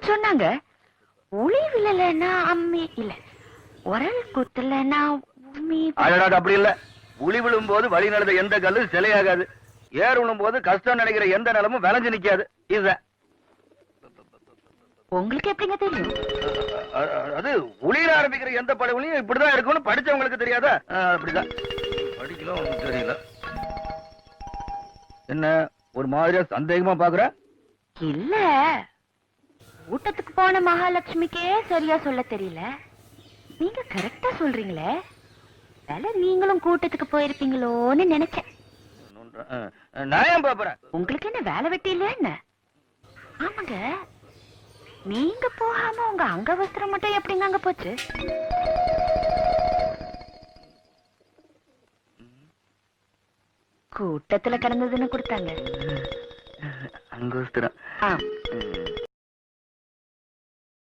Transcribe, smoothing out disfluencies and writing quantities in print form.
சொன்னாங்க. உளி விழலன்னா அம்மி இல்ல, உரல் குத்தலன்னா உம்மி. அப்படி இல்ல. உளி விழும் போது வழி நடந்த எந்த கல்லு சிலையாகாது. ஏர் விழும் போது கஷ்டம் நினைக்கிற எந்த நிலமும் விளைஞ்சு நிக்காது. இதுதான். உங்களுக்கு எப்படிங்க தெரியும்? அது உளியில ஆரம்பிக்கிற எந்த படகுலையும் இப்படிதான் இருக்கும்னு படிச்சவங்களுக்கு தெரியாதா? அப்படிதான் படிக்கலாம் தெரியல. என்ன ஒரு மாதிரியா சந்தேகமா பாக்குற? இல்ல, கூட்டத்துக்கு போன மகாலட்சுமிக்கே சரியா சொல்ல தெரியல. நீங்க கரெக்டா சொல்றீங்களே. வேலை நீங்களும் கூட்டத்துக்கு போயிருப்பீங்களோன்னு நினைச்சேன். நான் ஏன் பாப்பறேன்? உங்களுக்கு என்ன வேலை வெட்டி இல்ல என்ன? ஆமாங்க, நீங்க போகாம உங்க அங்க வஸ்திரம் மட்டும் எப்படிங்க அங்க போச்சு? கூட்டத்துல கிடந்ததுன்னு கொடுத்தாங்க. அங்க வஸ்திரம்.